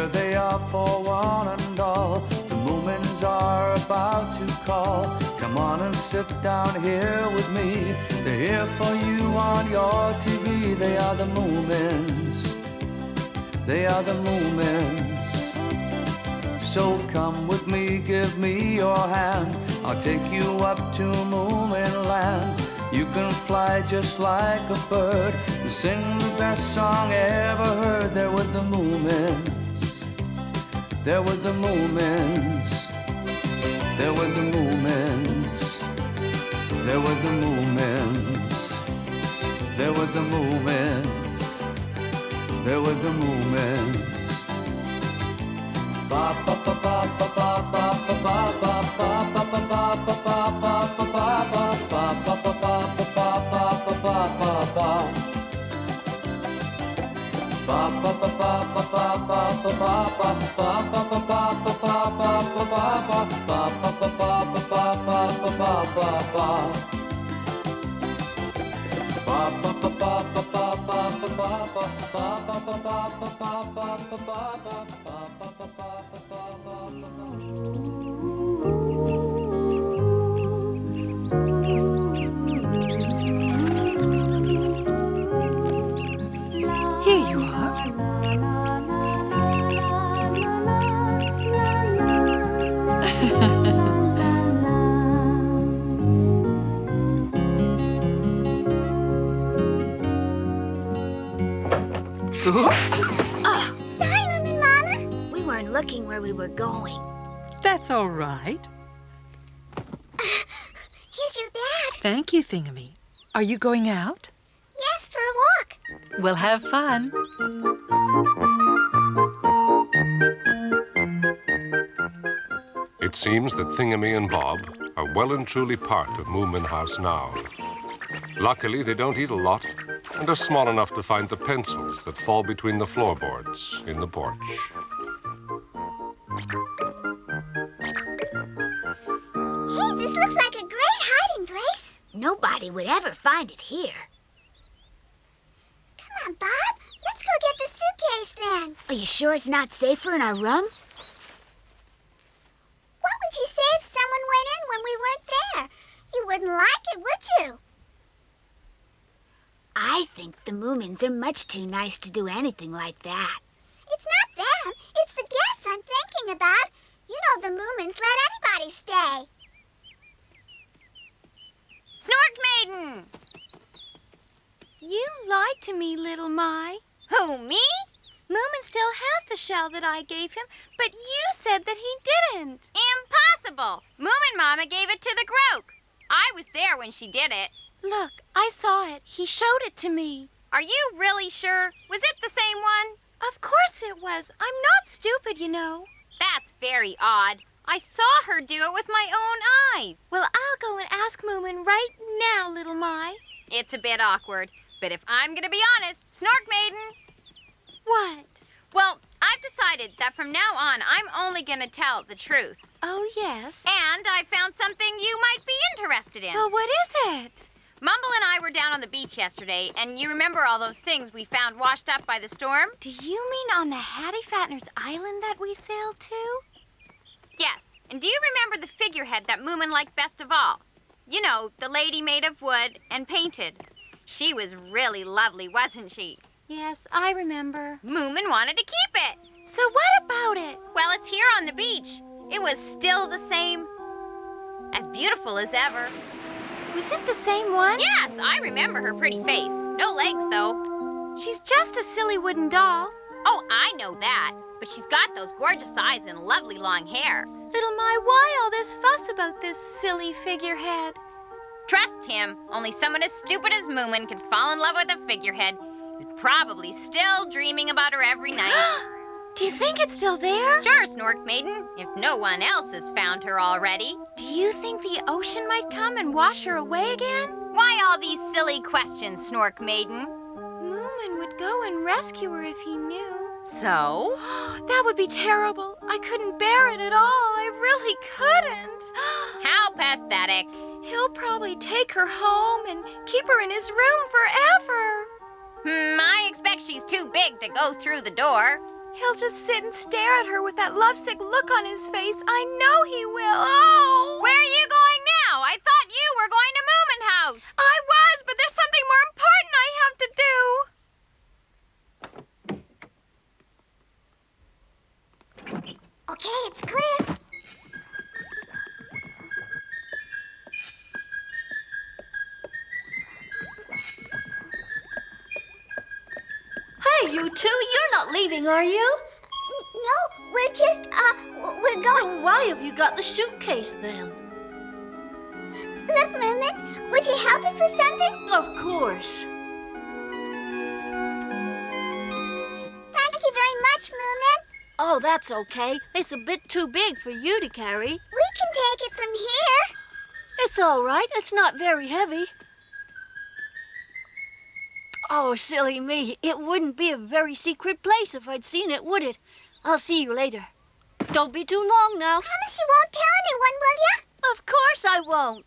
Here they are for one and all. The Moomins are about to call. Come on and sit down here with me. They're here for you on your TV. They are the Moomins. They are the Moomins. So come with me, give me your hand. I'll take you up to Moomin Land. You can fly just like a bird and sing the best song ever heard. There with the Moomins. There with the Moomins. There with the Moomins. There with the Moomins. There with the Moomins. There with the Moomins. Ba ba ba ba ba ba ba ba ba ba ba ba ba ba Here you are. Oops. Oh, sorry, Mom and Mama. We weren't looking where we were going. That's all right. Here's your bag. Thank you, Thingamy. Are you going out? Yes, for a walk. We'll have fun. It seems that Thingamy and Bob are well and truly part of Moomin House now. Luckily, they don't eat a lot and are small enough to find the pencils that fall between the floorboards in the porch. Hey, this looks like a great hiding place. Nobody would ever find it here. Come on, Bob. Let's go get the suitcase then. Are you sure it's not safer in our room? What would you say if someone went in when we weren't there? You wouldn't like it, would you? I think the Moomins are much too nice to do anything like that. It's not them. It's the guests I'm thinking about. You know the Moomins let anybody stay. Snork Maiden! You lied to me, little My. Who, me? Moomin still has the shell that I gave him, but you said that he didn't. Impossible! Moomin Mama gave it to the Groke. I was there when she did it. Look, I saw it. He showed it to me. Are you really sure? Was it the same one? Of course it was. I'm not stupid, you know. That's very odd. I saw her do it with my own eyes. Well, I'll go and ask Moomin right now, little My. It's a bit awkward, but if I'm going to be honest, Snork Maiden... What? Well, I've decided that from now on, I'm only going to tell the truth. Oh, yes. And I found something you might be interested in. Well, what is it? Mumble and I were down on the beach yesterday, and you remember all those things we found washed up by the storm? Do you mean on the Hattie Fattener's Island that we sailed to? Yes. And do you remember the figurehead that Moomin liked best of all? You know, the lady made of wood and painted. She was really lovely, wasn't she? Yes, I remember. Moomin wanted to keep it. So what about it? Well, it's here on the beach. It was still the same. As beautiful as ever. Was it the same one? Yes, I remember her pretty face. No legs, though. She's just a silly wooden doll. Oh, I know that. But she's got those gorgeous eyes and lovely long hair. Little My, why all this fuss about this silly figurehead? Trust him. Only someone as stupid as Moomin could fall in love with a figurehead. He's probably still dreaming about her every night. Do you think it's still there? Sure, Snork Maiden, if no one else has found her already. Do you think the ocean might come and wash her away again? Why all these silly questions, Snork Maiden? Moomin would go and rescue her if he knew. So? That would be terrible. I couldn't bear it at all. I really couldn't. How pathetic. He'll probably take her home and keep her in his room forever. I expect she's too big to go through the door. He'll just sit and stare at her with that lovesick look on his face. I know he will. Oh! Where are you going now? I thought you were going to Moomin House. I was, but there's something more important I have to do. Okay, it's clear. Hey, you two, you're not leaving, are you? No, we're just, we're going. Why have you got the suitcase then? Look, Moomin, would you help us with something? Of course. Thank you very much, Moomin. Oh, that's okay. It's a bit too big for you to carry. We can take it from here. It's all right. It's not very heavy. Oh, silly me. It wouldn't be a very secret place if I'd seen it, would it? I'll see you later. Don't be too long now. Promise you won't tell anyone, will you? Of course I won't.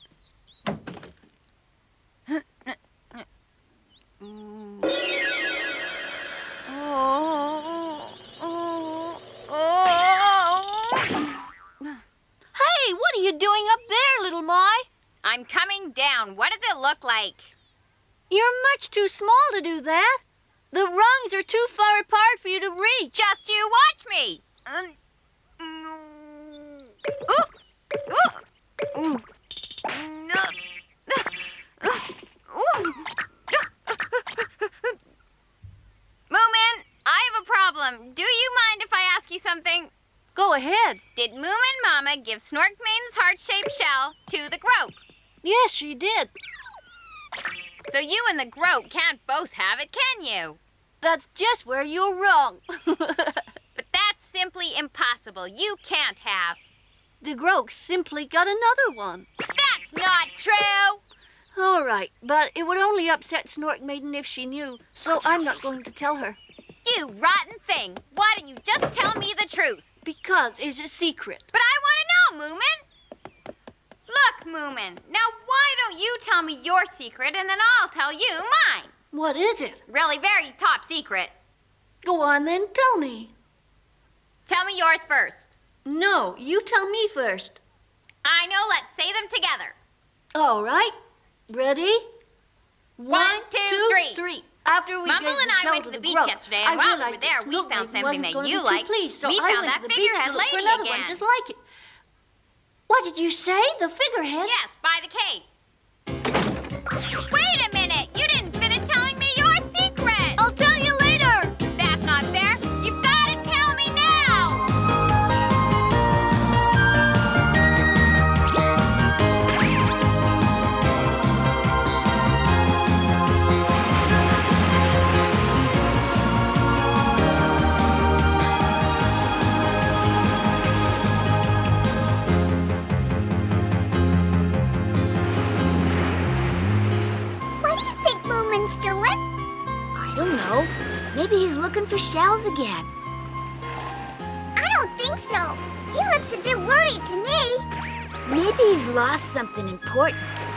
Hey, what are you doing up there, little Mai? I'm coming down. What does it look like? You're much too small to do that. The rungs are too far apart for you to reach. Just you watch me. Moomin, I have a problem. Do you mind if I ask you something? Go ahead. Did Moomin Mama give Snorkmane's heart-shaped shell to the Grope? Yes, she did. So you and the Grope can't both have it, can you? That's just where you're wrong. But that's simply impossible. You can't have. The Groke simply got another one. That's not true. All right, but it would only upset Snork Maiden if she knew, so I'm not going to tell her. You rotten thing. Why don't you just tell me the truth? Because it's a secret. But I want to know, Moomin. Look, Moomin, now why don't you tell me your secret and then I'll tell you mine? What is it? Really very top secret. Go on then, tell me. Tell me yours first. No, you tell me first. I know, let's say them together. All right. Ready? One, two, three. After we Mumble gave and the I shell went to the beach Grope, yesterday, I and while we were realized there, that we Snork found Maiden something wasn't that gonna you be too liked. pleased, so We I found went that to the beach figurehead to look for lady another again. one just like it. What did you say? The figurehead? Yes, by the cave. Wait a minute! You didn't finish telling me your secret! I'll tell you later. That's not fair. You've got to tell me now! What do you think Moomin's doing? I don't know. Maybe he's looking for shells again. I don't think so. He looks a bit worried to me. Maybe he's lost something important.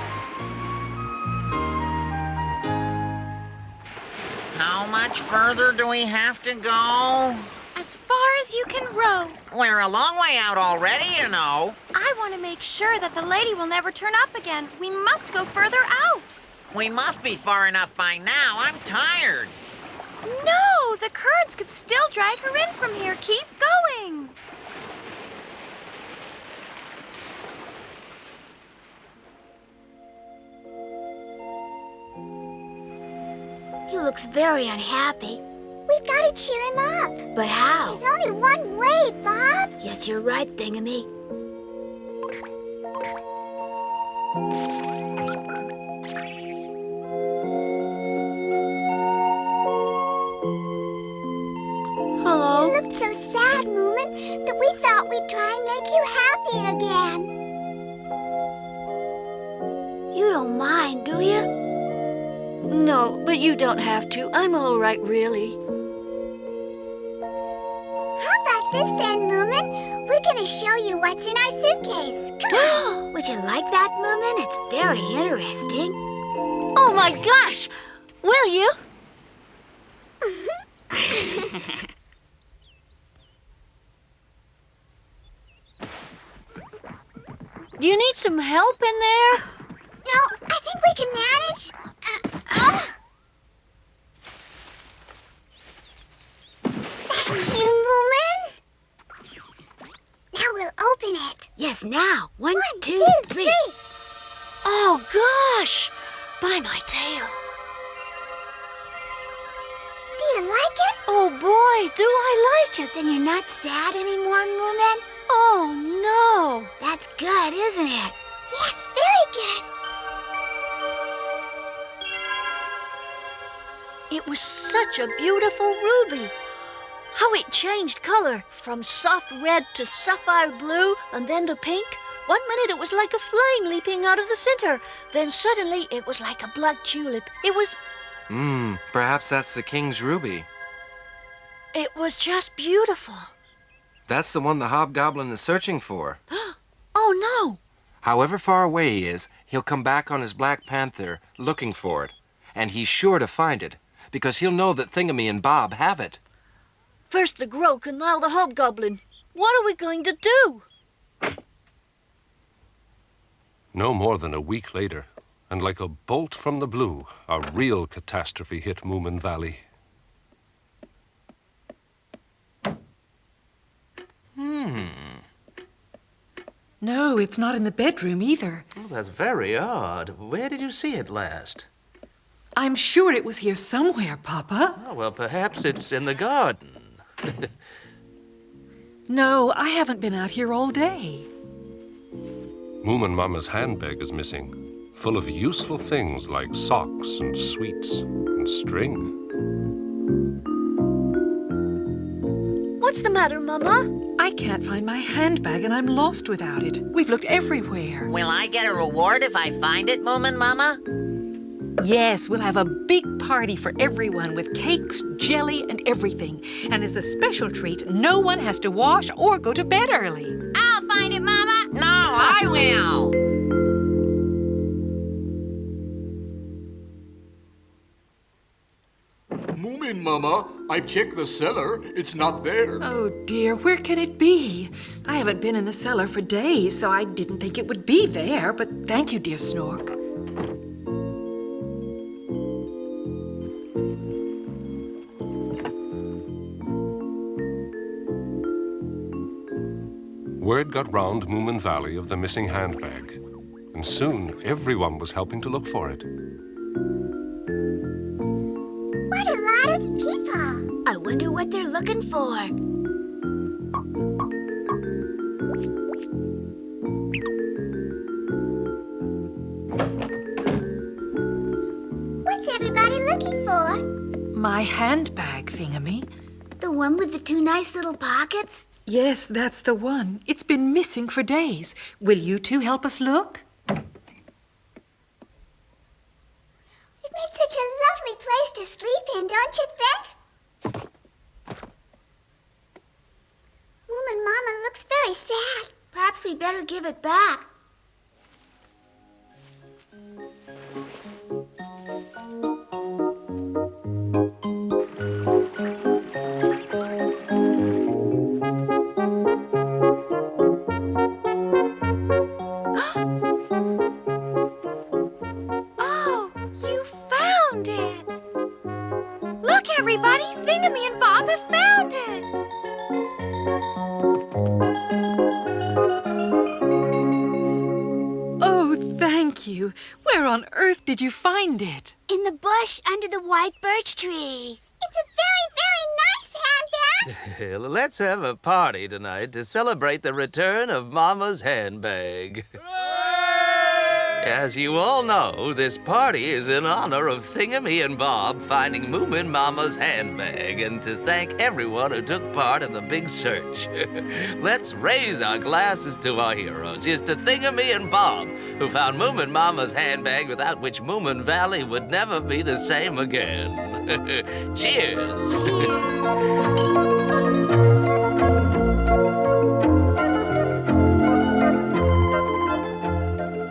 How much further do we have to go? As far as you can row. We're a long way out already, you know. I want to make sure that the lady will never turn up again. We must go further out. We must be far enough by now. I'm tired. No, the currents could still drag her in from here. Keep going. He looks very unhappy. We've got to cheer him up. But how? There's only one way, Bob. Yes, you're right, Thingamy. Hello? You looked so sad, Moomin, that we thought we'd try and make you happy again. You don't mind, do you? No, but you don't have to. I'm all right, really. How about this then, Moomin? We're going to show you what's in our suitcase. Come on. Would you like that, Moomin? It's very interesting. Oh my gosh! Will you? Do you need some help in there? No, I think we can manage. Thank you, Moomin. Now we'll open it. Yes, now. One, two, three. Oh, gosh! By my tail. Do you like it? Oh, boy, do I like it. Then you're not sad anymore, Moomin? Oh, no. That's good, isn't it? Yes, very good. It was such a beautiful ruby. How it changed color from soft red to sapphire blue and then to pink. 1 minute it was like a flame leaping out of the center. Then suddenly it was like a black tulip. It was Perhaps that's the king's ruby. just beautiful. That's the one the Hobgoblin is searching for. Oh, no. However far away he is, he'll come back on his Black Panther looking for it. And he's sure to find it, because he'll know that Thingamy and Bob have it. First the Groke and now the Hobgoblin. What are we going to do? No more than a week later, and like a bolt from the blue, a real catastrophe hit Moominvalley. No, it's not in the bedroom either. Oh, that's very odd. Where did you see it last? I'm sure it was here somewhere, Papa. Oh, well, perhaps it's in the garden. No, I haven't been out here all day. Moomin Mama's handbag is missing, full of useful things like socks and sweets and string. What's the matter, Mama? I can't find my handbag and I'm lost without it. We've looked everywhere. Will I get a reward if I find it, Moomin Mama? Yes, we'll have a big party for everyone with cakes, jelly, and everything. And as a special treat, no one has to wash or go to bed early. I'll find it, Mama. No, I will. Moomin Mama, I've checked the cellar. It's not there. Oh dear, where can it be? I haven't been in the cellar for days, so I didn't think it would be there, but thank you, dear Snork. Word got round Moominvalley of the missing handbag, and soon everyone was helping to look for it. What a lot of people. I wonder what they're looking for. What's everybody looking for? My handbag, Thingamy. The one with the two nice little pockets? Yes, that's the one. It's been missing for days. Will you two help us look? It made such a lovely place to sleep in, don't you think? Moomin Mama looks very sad. Perhaps we better give it back. Oh, you found it! Look, everybody! Thingamy and Bob have found it! Oh, thank you. Where on earth did you find it? In the bush under the white birch tree. It's a very, very nice handbag. Let's have a party tonight to celebrate the return of Mama's handbag. As you all know, this party is in honor of Thingamy and Bob finding Moomin Mama's handbag and to thank everyone who took part in the big search. Let's raise our glasses to our heroes. Here's to Thingamy and Bob, who found Moomin Mama's handbag without which Moominvalley would never be the same again. Cheers!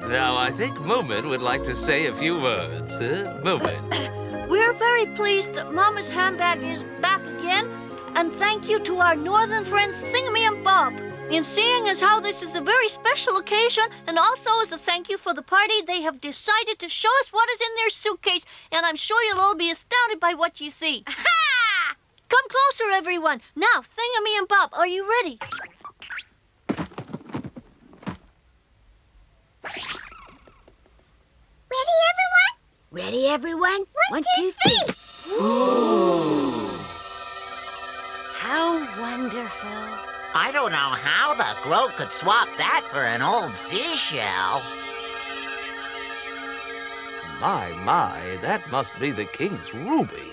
Now, I think Moomin would like to say a few words. Moomin. We're very pleased that Mama's handbag is back again, and thank you to our northern friends Thingamy and Bob. And seeing as how this is a very special occasion, and also as a thank you for the party, they have decided to show us what is in their suitcase, and I'm sure you'll all be astounded by what you see. Ha! Come closer, everyone. Now, Thingamy and Bob, are you ready? Ready, everyone? Ready, everyone? One, two, three. How wonderful. I don't know how the gloat could swap that for an old seashell. My, that must be the king's ruby.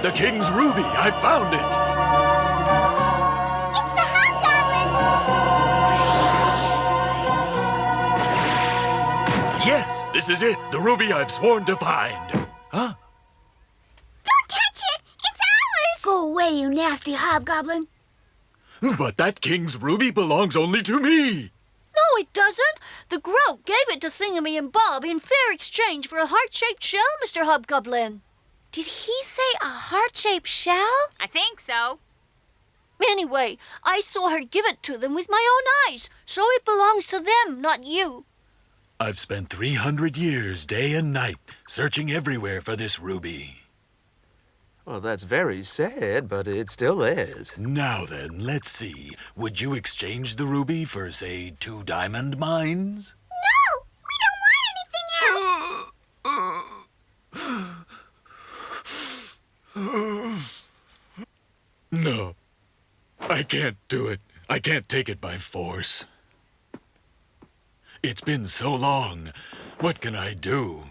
The king's ruby! I found it! It's the Hobgoblin! Yes, this is it. The ruby I've sworn to find. Huh? Don't touch it! It's ours! Go away, you nasty hobgoblin. But that king's ruby belongs only to me. No, it doesn't. The Groat gave it to Thingamy and Bob in fair exchange for a heart-shaped shell, Mr. Hobgoblin. Did he say a heart-shaped shell? I think so. Anyway, I saw her give it to them with my own eyes, so it belongs to them, not you. I've spent 300 years, day and night, searching everywhere for this ruby. Well, that's very sad, but it still is. Now then, let's see. Would you exchange the ruby for, say, 2 diamond mines? No! We don't want anything else! No, I can't do it. I can't take it by force. It's been so long. What can I do?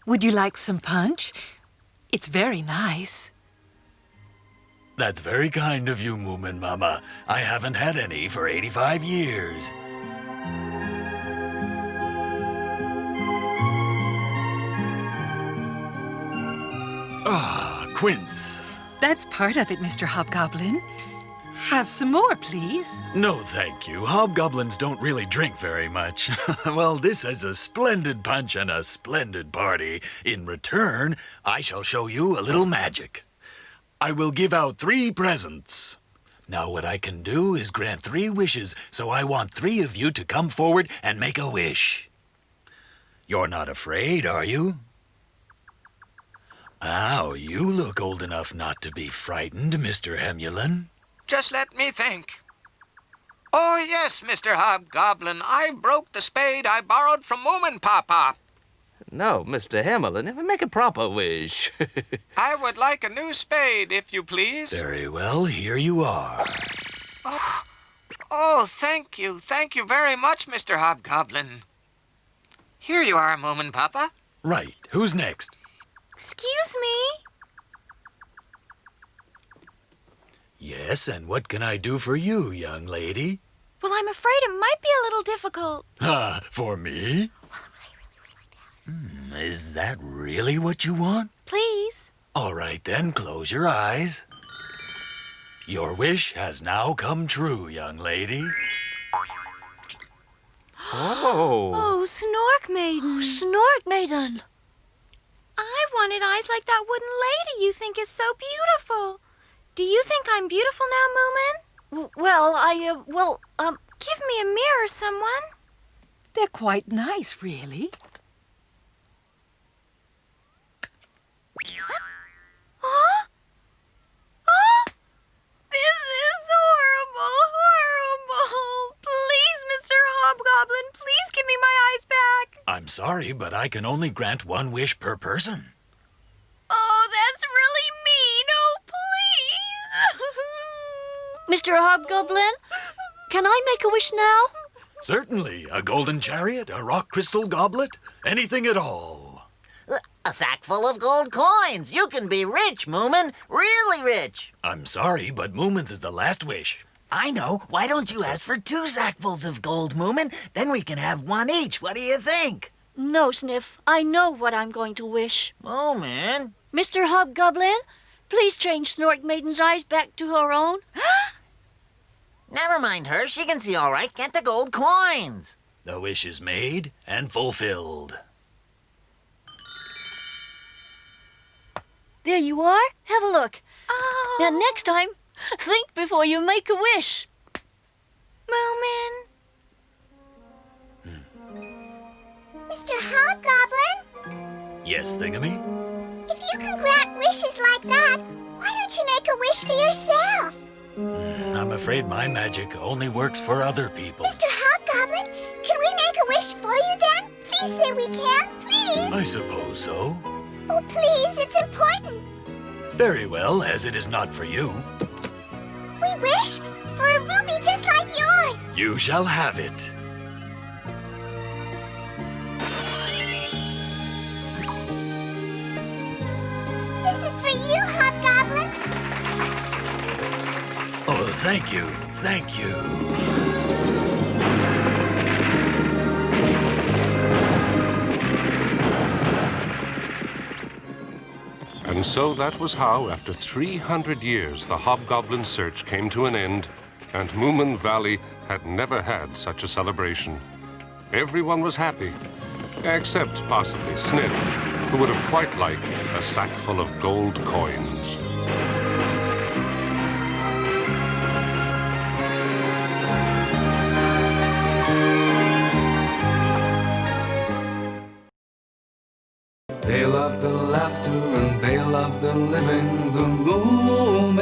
Would you like some punch? It's very nice. That's very kind of you, Moomin Mama. I haven't had any for 85 years. Ah, quince. That's part of it, Mr. Hobgoblin. Have some more, please. No, thank you. Hobgoblins don't really drink very much. Well, this is a splendid punch and a splendid party. In return, I shall show you a little magic. I will give out 3 presents. Now what I can do is grant 3 wishes, so I want 3 of you to come forward and make a wish. You're not afraid, are you? Oh, you look old enough not to be frightened, Mr. Hemulin. Just let me think. Oh, yes, Mr. Hobgoblin. I broke the spade I borrowed from Moomin Papa. No, Mr. Hemulin, make a proper wish. I would like a new spade, if you please. Very well, here you are. Oh, thank you. Thank you very much, Mr. Hobgoblin. Here you are, Moomin Papa. Right. Who's next? Excuse me? Yes, and what can I do for you, young lady? Well, I'm afraid it might be a little difficult. Ah, for me? Is that really what you want? Please. All right, then, close your eyes. Your wish has now come true, young lady. Oh. Oh, Snork Maiden. Snork Maiden. I wanted eyes like that wooden lady you think is so beautiful. Do you think I'm beautiful now, Moomin? Give me a mirror, someone. They're quite nice, really. Huh? Oh! This is horrible. Please, Mr. Hobgoblin, please give me my eyes back. I'm sorry, but I can only grant 1 wish per person. Oh, that's really mean. Oh, please. Mr. Hobgoblin, can I make a wish now? Certainly. A golden chariot, a rock crystal goblet, anything at all. A sack full of gold coins. You can be rich, Moomin. Really rich. I'm sorry, but Moomin's is the last wish. I know. Why don't you ask for 2 sackfuls of gold, Moomin? Then we can have 1 each. What do you think? No, Sniff. I know what I'm going to wish. Moomin. Mr. Hobgoblin, please change Snork Maiden's eyes back to her own. Never mind her. She can see all right. Get the gold coins. The wish is made and fulfilled. There you are. Have a look. Oh. Now, next time, think before you make a wish. Moomin. Mr. Hobgoblin, Yes, Thingamy? if you can grant wishes like that, why don't you make a wish for yourself? I'm afraid my magic only works for other people. Mr. Hobgoblin, can we make a wish for you then? Please say we can, please. I suppose so. Oh, please, it's important. Very well, as it is not for you. We wish for a ruby just like yours. You shall have it. This is for you, Hobgoblin. Oh, thank you. Thank you. And so that was how, after 300 years, the Hobgoblin search came to an end, and Moominvalley had never had such a celebration. Everyone was happy, except possibly Sniff, who would have quite liked a sack full of gold coins. They love the laughter and they love the living, the Moomins.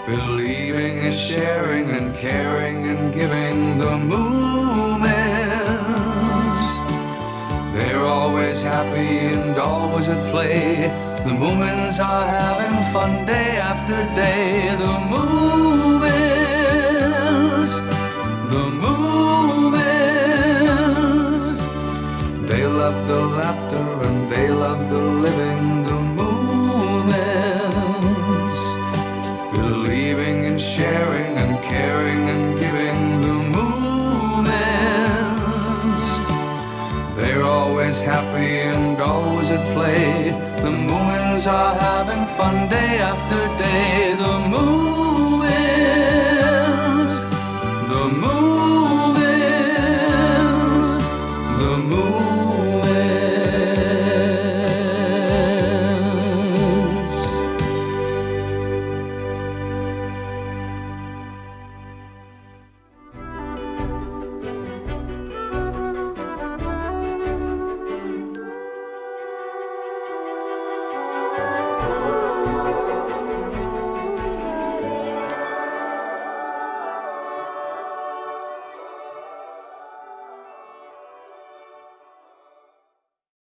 Believing and sharing and caring and giving, the Moomins. They're always happy and always at play. The Moomins are having fun day after day. The Moomins, the Moomins. They love the laughter and they love the living, the Moomins. Believing and sharing and caring and giving, the Moomins. They're always happy and always at play. The Moomins are having fun day after day. The Moomins, the Moomins, the Moomins.